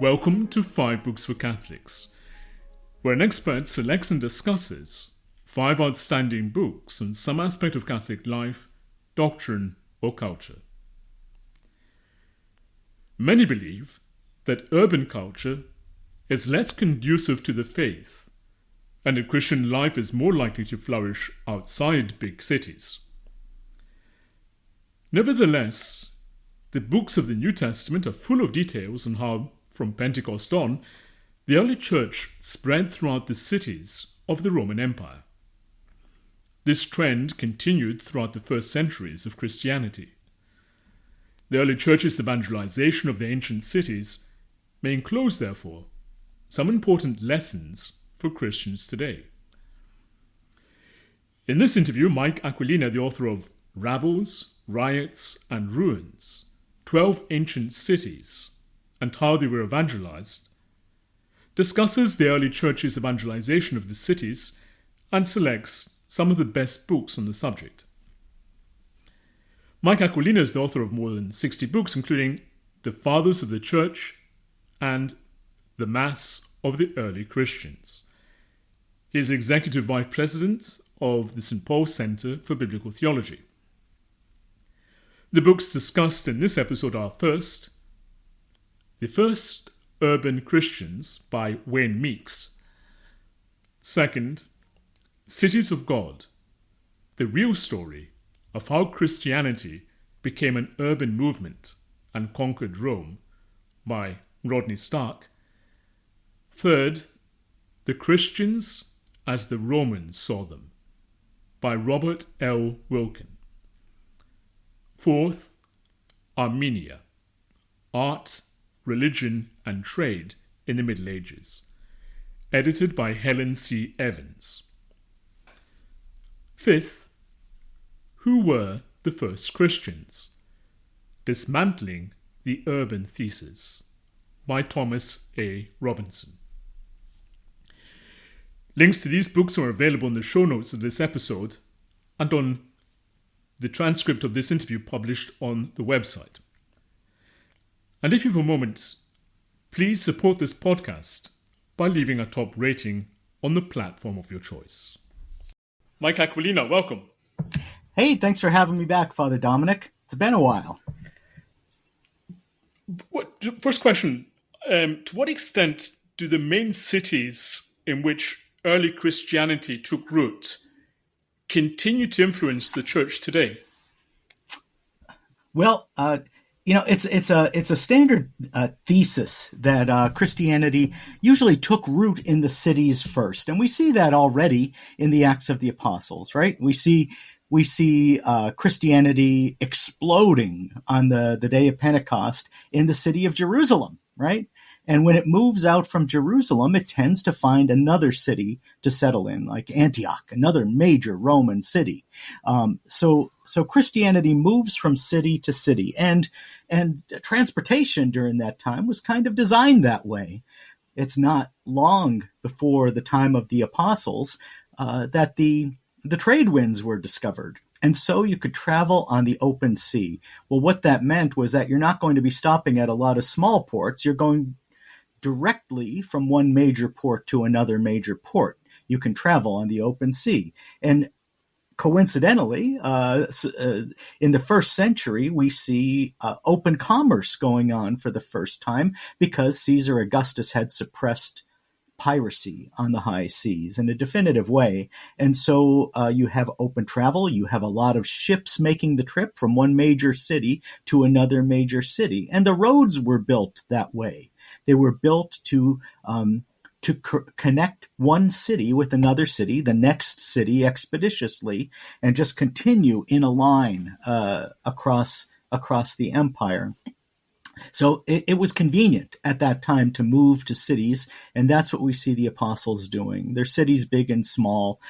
Welcome to 5 Books for Catholics, where an expert selects and discusses 5 outstanding books on some aspect of Catholic life, doctrine, or culture. Many believe that urban culture is less conducive to the faith, and that Christian life is more likely to flourish outside big cities. Nevertheless, the books of the New Testament are full of details on how, from Pentecost on, the early church spread throughout the cities of the Roman Empire. This trend continued throughout the first centuries of Christianity. The early church's evangelization of the ancient cities may enclose, therefore, some important lessons for Christians today. In this interview, Mike Aquilina, the author of Rabbles, Riots, and Ruins, 12 Ancient Cities, and How They Were Evangelized, discusses the early church's evangelization of the cities and selects some of the best books on the subject. Mike Aquilina is the author of more than 60 books, including The Fathers of the Church and The Mass of the Early Christians. He is Executive Vice President of the St. Paul Center for Biblical Theology. The books discussed in this episode are first, The First Urban Christians by Wayne Meeks. Second, Cities of God, the real story of how Christianity became an urban movement and conquered Rome by Rodney Stark. Third, The Christians as the Romans Saw Them by Robert L. Wilkin. Fourth, Armenia, Art, Religion and Trade in the Middle Ages, edited by Helen C. Evans. Fifth, Who Were the First Christians? Dismantling the Urban Thesis by Thomas A. Robinson. Links to these books are available in the show notes of this episode and on the transcript of this interview published on the website. And if you have a moment, please support this podcast by leaving a top rating on the platform of your choice. Mike Aquilina, welcome. Hey, thanks for having me back, Father Dominic. It's been a while. First question, to what extent do the main cities in which early Christianity took root continue to influence the church today? Well, it's a standard thesis that Christianity usually took root in the cities first, and we see that already in the Acts of the Apostles, right? We see Christianity exploding on the day of Pentecost in the city of Jerusalem, right? And when it moves out from Jerusalem, it tends to find another city to settle in, like Antioch, another major Roman city. So Christianity moves from city to city, and transportation during that time was kind of designed that way. It's not long before the time of the apostles that the trade winds were discovered. And so you could travel on the open sea. Well, what that meant was that you're not going to be stopping at a lot of small ports. You're going directly from one major port to another major port. You can travel on the open sea. And coincidentally, in the first century, we see open commerce going on for the first time because Caesar Augustus had suppressed piracy on the high seas in a definitive way. And so you have open travel. You have a lot of ships making the trip from one major city to another major city. And the roads were built that way. They were built to connect one city with another city, the next city expeditiously, and just continue in a line across the empire. So it was convenient at that time to move to cities, and that's what we see the apostles doing. They're cities big and small.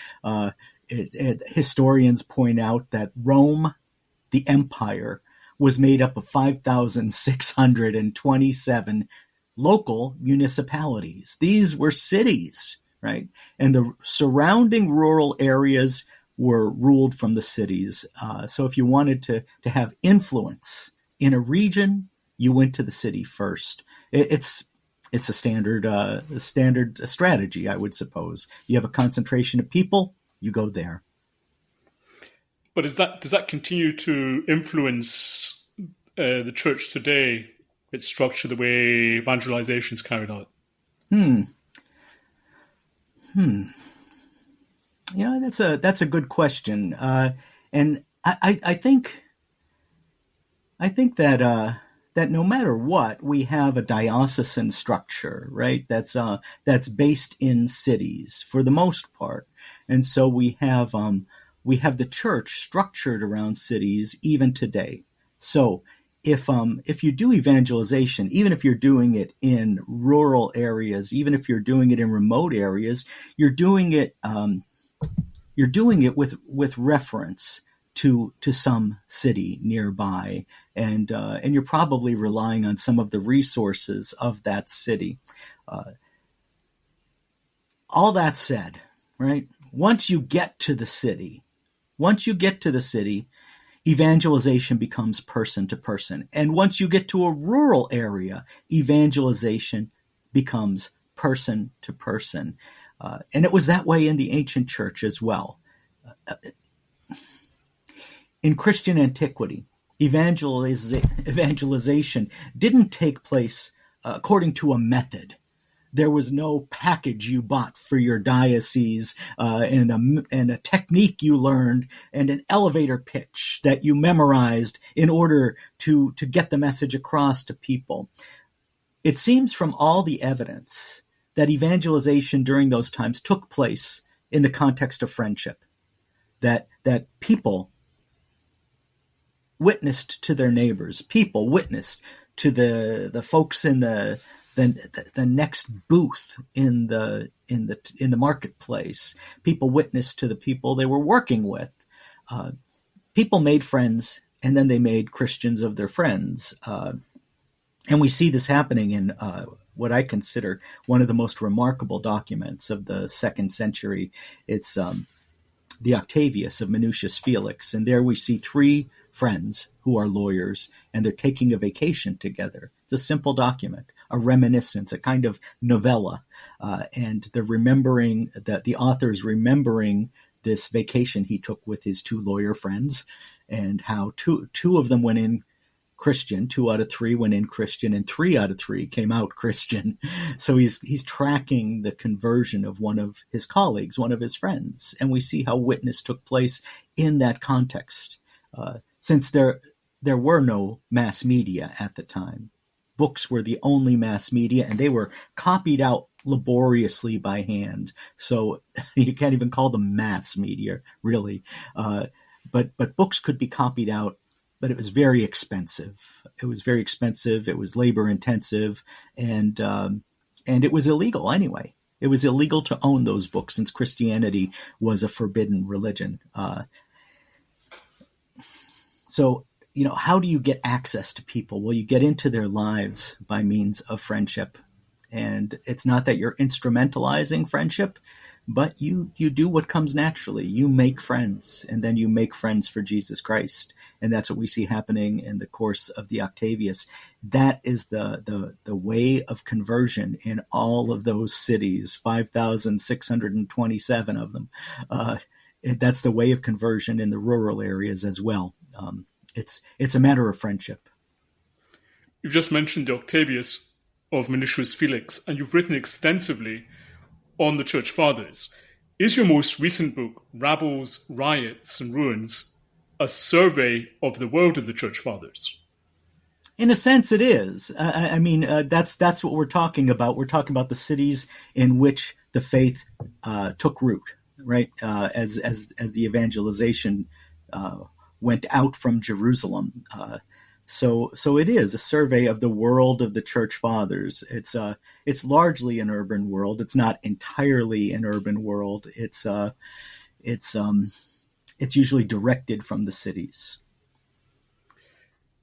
Historians point out that Rome, the empire, was made up of 5,627 local municipalities. These were cities, right? And the surrounding rural areas were ruled from the cities. So if you wanted to have influence in a region, you went to the city first. It's It's a standard strategy, I would suppose. You have a concentration of people, you go there. But does that continue to influence the church today, its structure, the way evangelization is carried out? Yeah, that's a good question, and I think that no matter what, we have a diocesan structure, right? That's based in cities for the most part, and so we have the church structured around cities even today. So if you do evangelization, even if you're doing it in rural areas, even if you're doing it in remote areas, you're doing it with reference to some city nearby, and you're probably relying on some of the resources of that city. All that said, right? Once you get to the city, evangelization becomes person to person, and once you get to a rural area, evangelization becomes person to person. And it was that way in the ancient church as well. In Christian antiquity, evangelization didn't take place according to a method. There was no package you bought for your diocese and a technique you learned and an elevator pitch that you memorized in order to get the message across to people. It seems from all the evidence that evangelization during those times took place in the context of friendship, that people witnessed to their neighbors, people witnessed to the folks in the next booth in the marketplace. People witnessed to the people they were working with. People made friends, and then they made Christians of their friends. And we see this happening in what I consider one of the most remarkable documents of the 2nd century. It's the Octavius of Minucius Felix, and there we see 3 friends who are lawyers, and they're taking a vacation together. It's a simple document, a reminiscence, a kind of novella, and they're remembering that the author's remembering this vacation he took with his 2 lawyer friends, and how two of them went in Christian, 2 out of 3 went in Christian, and 3 out of 3 came out Christian. So he's tracking the conversion of one of his colleagues, one of his friends, and we see how witness took place in that context. Since there were no mass media at the time, books were the only mass media, and they were copied out laboriously by hand. So you can't even call them mass media, really. But books could be copied out, but it was very expensive. It was labor intensive, and it was illegal anyway. It was illegal to own those books since Christianity was a forbidden religion. So, how do you get access to people? Well, you get into their lives by means of friendship. And it's not that you're instrumentalizing friendship, but you do what comes naturally. You make friends, and then you make friends for Jesus Christ. And that's what we see happening in the course of the Octavius. That is the way of conversion in all of those cities, 5,627 of them. That's the way of conversion in the rural areas as well. It's a matter of friendship. You've just mentioned the Octavius of Minucius Felix, and you've written extensively on the Church Fathers. Is your most recent book, Rabbles, Riots, and Ruins, a survey of the world of the Church Fathers? In a sense, it is. I mean, that's what we're talking about. We're talking about the cities in which the faith took root, right? As the evangelization went out from Jerusalem. So it is a survey of the world of the Church Fathers. It's largely an urban world. It's not entirely an urban world. It's usually directed from the cities.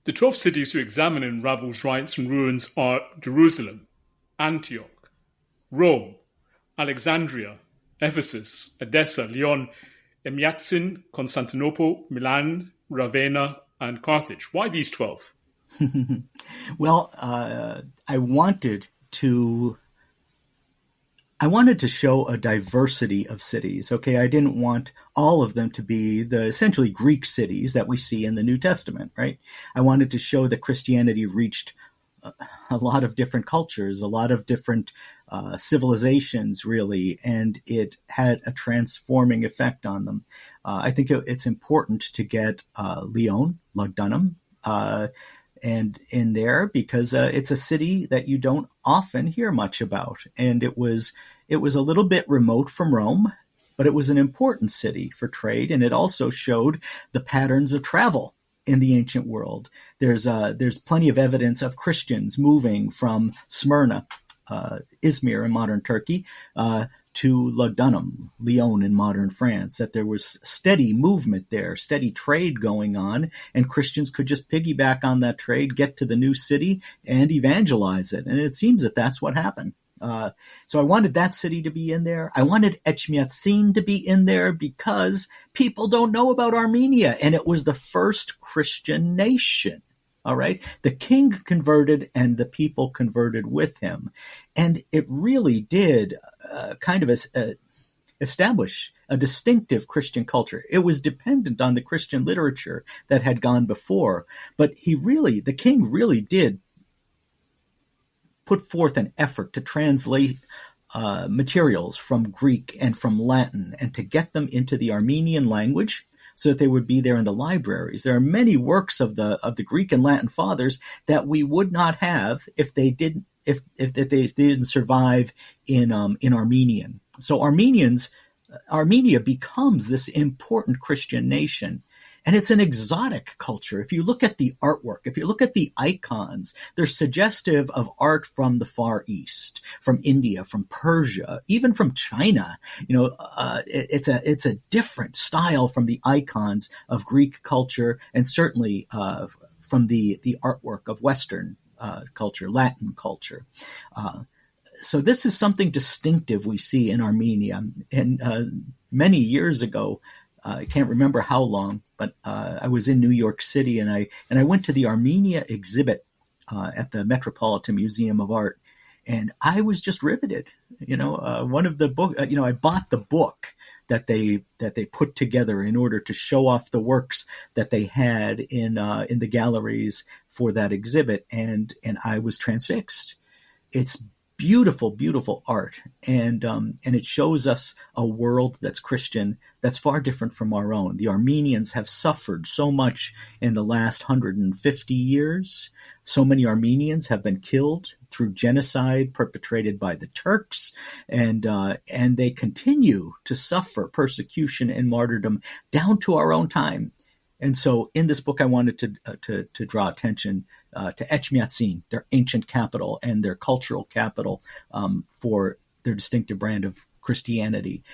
The 12 cities you examine in Rabbles, Riots, and Ruins are Jerusalem, Antioch, Rome, Alexandria, Ephesus, Edessa, Lyon, Emyatsin, Constantinople, Milan, Ravenna, and Carthage. Why these 12? Well, I wanted to show a diversity of cities. Okay, I didn't want all of them to be the essentially Greek cities that we see in the New Testament, right? I wanted to show that Christianity reached a lot of different cultures, a lot of different civilizations, really, and it had a transforming effect on them. I think it's important to get Lyon, Lugdunum, and in there because it's a city that you don't often hear much about, and it was a little bit remote from Rome, but it was an important city for trade, and it also showed the patterns of travel in the ancient world. There's plenty of evidence of Christians moving from Smyrna, Izmir in modern Turkey, to Lugdunum, Lyon in modern France, that there was steady movement there, steady trade going on, and Christians could just piggyback on that trade, get to the new city, and evangelize it. And it seems that that's what happened. So I wanted that city to be in there. I wanted Echmiadzin to be in there because people don't know about Armenia, and it was the first Christian nation. All right. The king converted and the people converted with him. And it really did kind of establish a distinctive Christian culture. It was dependent on the Christian literature that had gone before. But the king really did put forth an effort to translate materials from Greek and from Latin and to get them into the Armenian language, so that they would be there in the libraries. There are many works of the Greek and Latin fathers that we would not have if they didn't survive in Armenian. So Armenia becomes this important Christian nation. And it's an exotic culture. If you look at the artwork, if you look at the icons, they're suggestive of art from the Far East, from India, from Persia, even from China. It's a different style from the icons of Greek culture, and certainly from the artwork of Western culture, Latin culture. So this is something distinctive we see in Armenia. And many years ago, I can't remember how long, but I was in New York City, and I went to the Armenia exhibit at the Metropolitan Museum of Art, and I was just riveted. One of the book, I bought the book that they put together in order to show off the works that they had in the galleries for that exhibit, and I was transfixed. It's beautiful, beautiful art, and it shows us a world that's Christian, that's far different from our own. The Armenians have suffered so much in the last 150 years. So many Armenians have been killed through genocide perpetrated by the Turks, and they continue to suffer persecution and martyrdom down to our own time. And so in this book, I wanted to draw attention to Echmiadzin, their ancient capital and their cultural capital, for their distinctive brand of Christianity.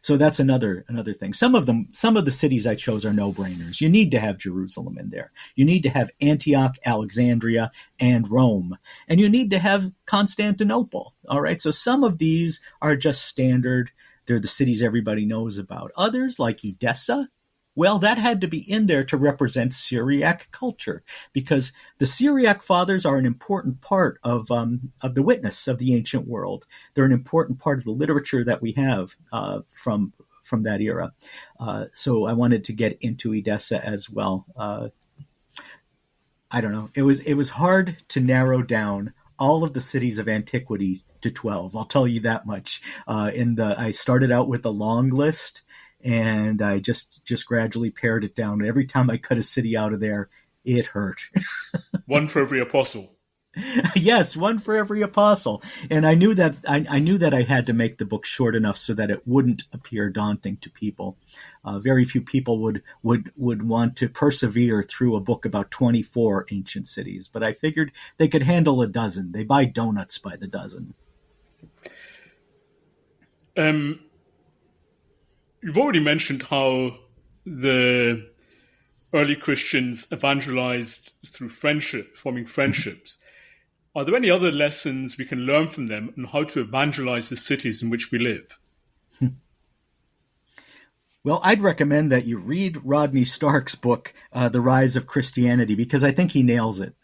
So that's another thing. Some of the cities I chose are no-brainers. You need to have Jerusalem in there. You need to have Antioch, Alexandria, and Rome. And you need to have Constantinople. All right. So some of these are just standard. They're the cities everybody knows about. Others, like Edessa, well, that had to be in there to represent Syriac culture, because the Syriac fathers are an important part of the witness of the ancient world. They're an important part of the literature that we have from that era. So I wanted to get into Edessa as well. I don't know. It was hard to narrow down all of the cities of antiquity to 12. I'll tell you that much. I started out with a long list, and I just gradually pared it down. Every time I cut a city out of there, it hurt. One for every apostle. Yes, one for every apostle. And I knew that I had to make the book short enough so that it wouldn't appear daunting to people. Very few people would want to persevere through a book about 24 ancient cities, but I figured they could handle a dozen. They buy donuts by the dozen. You've already mentioned how the early Christians evangelized through friendship, forming friendships. Are there any other lessons we can learn from them on how to evangelize the cities in which we live? Well, I'd recommend that you read Rodney Stark's book, The Rise of Christianity, because I think he nails it.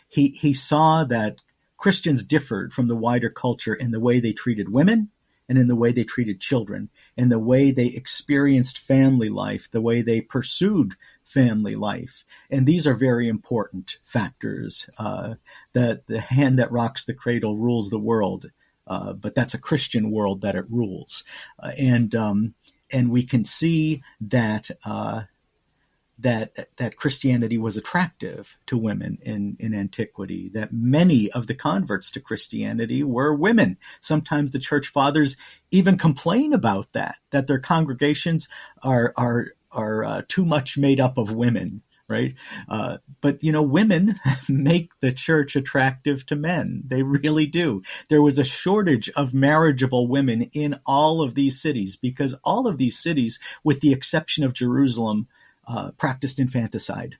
He saw that Christians differed from the wider culture in the way they treated women and in the way they treated children, in the way they experienced family life, the way they pursued family life. And these are very important factors. The hand that rocks the cradle rules the world, but that's a Christian world that it rules. And we can see that that Christianity was attractive to women in antiquity, that many of the converts to Christianity were women. Sometimes the church fathers even complain about that their congregations are too much made up of women, right? But, women make the church attractive to men. They really do. There was a shortage of marriageable women in all of these cities because all of these cities, with the exception of Jerusalem, practiced infanticide,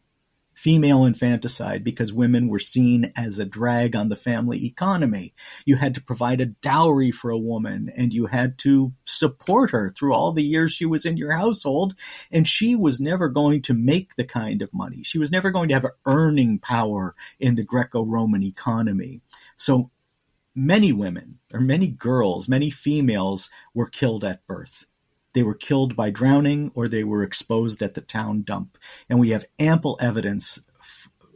female infanticide, because women were seen as a drag on the family economy. You had to provide a dowry for a woman, and you had to support her through all the years she was in your household, and she was never going to make the kind of money. She was never going to have earning power in the Greco-Roman economy. So many women, or many girls, many females were killed at birth. They were killed by drowning or they were exposed at the town dump. And we have ample evidence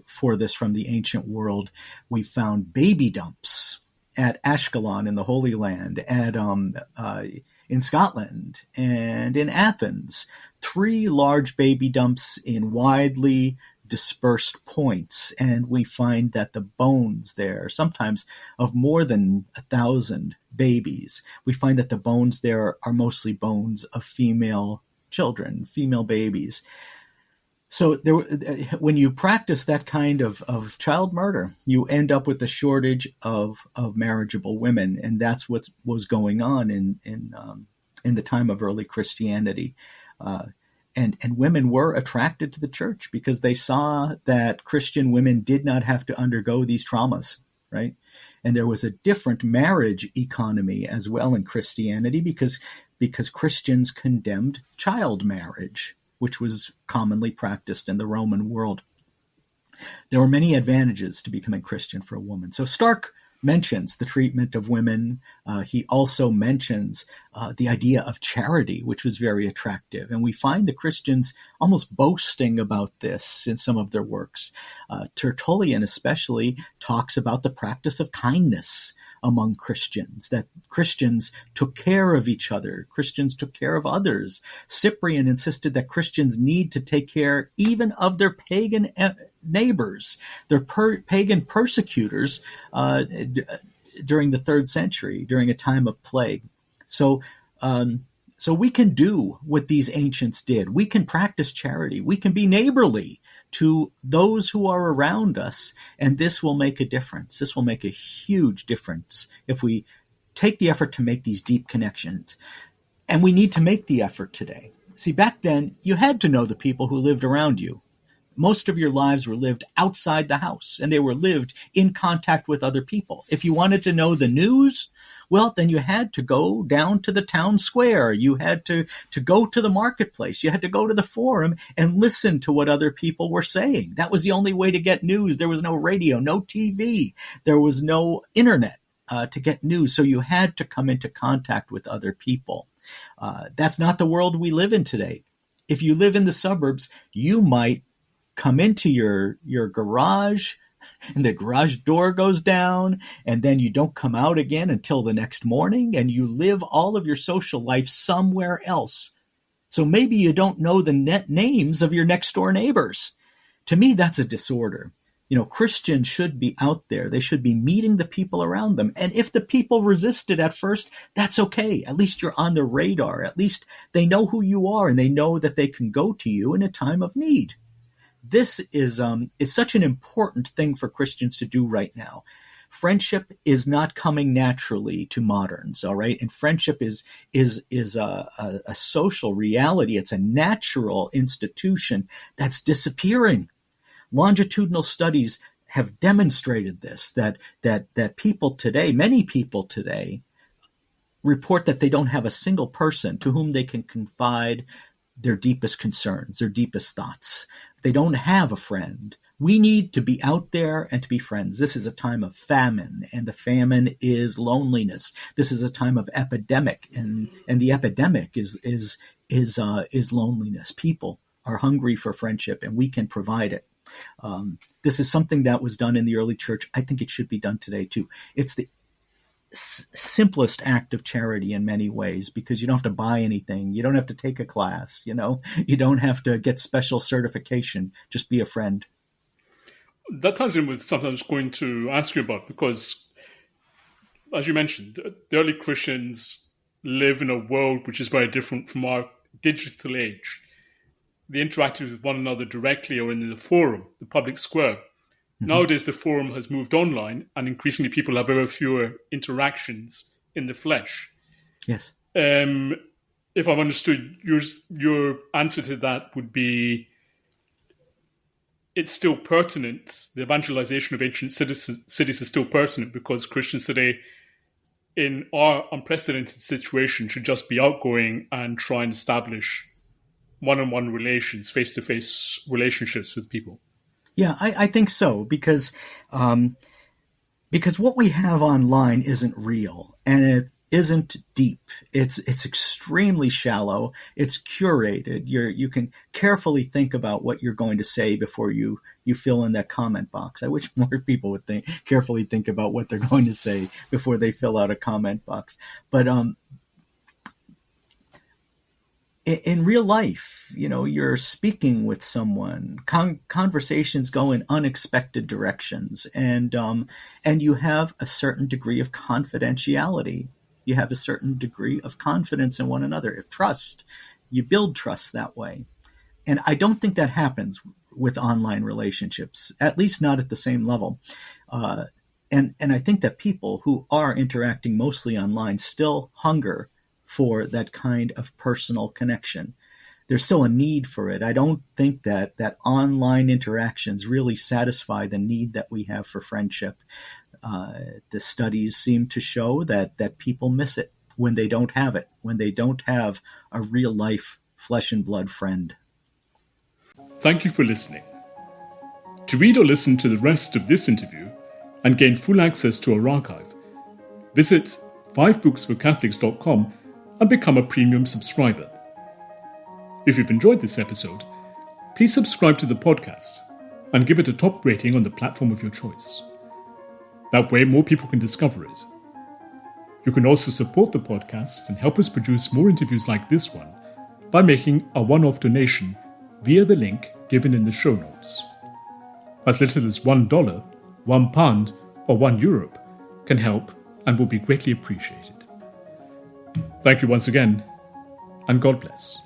for this from the ancient world. We found baby dumps at Ashkelon in the Holy Land, in Scotland, and in Athens. 3 large baby dumps in widely dispersed points, and we find that the bones there, sometimes of more than 1,000 babies, we find that the bones there are mostly bones of female children, female babies. So when you practice that kind of child murder, you end up with a shortage of marriageable women, and that's what was going on in the time of early Christianity. And women were attracted to the church because they saw that Christian women did not have to undergo these traumas, right? And there was a different marriage economy as well in Christianity because Christians condemned child marriage, which was commonly practiced in the Roman world. There were many advantages to becoming Christian for a woman. So Stark mentions the treatment of women. He also mentions the idea of charity, which was very attractive. And we find the Christians almost boasting about this in some of their works. Tertullian especially talks about the practice of kindness among Christians, that Christians took care of each other. Christians took care of others. Cyprian insisted that Christians need to take care even of their pagan neighbors, their pagan persecutors during the 3rd century, during a time of plague. So we can do what these ancients did. We can practice charity. We can be neighborly to those who are around us, and this will make a difference. This will make a huge difference if we take the effort to make these deep connections. And we need to make the effort today. See, back then, you had to know the people who lived around you. Most of your lives were lived outside the house, and they were lived in contact with other people. If you wanted to know the news, well, then you had to go down to the town square. You had to go to the marketplace. You had to go to the forum and listen to what other people were saying. That was the only way to get news. There was no radio, no TV. There was no internet to get news. So you had to come into contact with other people. That's not the world we live in today. If you live in the suburbs, you might come into your garage and the garage door goes down, and then you don't come out again until the next morning, and you live all of your social life somewhere else. So maybe you don't know the names of your next door neighbors. To me, that's a disorder. Christians should be out there. They should be meeting the people around them. And if the people resisted at first, that's okay. At least you're on the radar. At least they know who you are, and they know that they can go to you in a time of need. This is such an important thing for Christians to do right now. Friendship is not coming naturally to moderns, all right? And friendship is a social reality. It's a natural institution that's disappearing. Longitudinal studies have demonstrated this, that people today, many people today, report that they don't have a single person to whom they can confide their deepest concerns, their deepest thoughts. They don't have a friend We need to be out there and to be friends. This is a time of famine, and the famine is loneliness. This is a time of epidemic, and the epidemic is loneliness. People are hungry for friendship, and we can provide it. This is something that was done in the early church. I think it should be done today too. It's the simplest act of charity in many ways, because you don't have to buy anything. You don't have to take a class. You don't have to get special certification. Just be a friend. That ties in with something I was going to ask you about, because, as you mentioned, the early Christians live in a world which is very different from our digital age. They interacted with one another directly or in the forum, the public square. Nowadays, the forum has moved online, and increasingly people have ever fewer interactions in the flesh. Yes. If I've understood, your answer to that would be it's still pertinent. The evangelization of ancient cities is still pertinent, because Christians today, in our unprecedented situation, should just be outgoing and try and establish one-on-one relations, face-to-face relationships with people. Yeah, I think so, because what we have online isn't real, and it isn't deep. It's extremely shallow. It's curated. You can carefully think about what you're going to say before you fill in that comment box. I wish more people would carefully think about what they're going to say before they fill out a comment box. But in real life, you're speaking with someone, conversations go in unexpected directions, and you have a certain degree of confidentiality. You have a certain degree of confidence in one another. If trust, you build trust that way. And I don't think that happens with online relationships, at least not at the same level. And I think that people who are interacting mostly online still hunger for that kind of personal connection. There's still a need for it. I don't think that online interactions really satisfy the need that we have for friendship. The studies seem to show that people miss it when they don't have it, when they don't have a real life flesh and blood friend. Thank you for listening. To read or listen to the rest of this interview and gain full access to our archive, visit 5booksforcatholics.com and become a premium subscriber. If you've enjoyed this episode, please subscribe to the podcast and give it a top rating on the platform of your choice. That way, more people can discover it. You can also support the podcast and help us produce more interviews like this one by making a one-off donation via the link given in the show notes. As little as $1, £1, or €1 can help and will be greatly appreciated. Thank you once again, and God bless.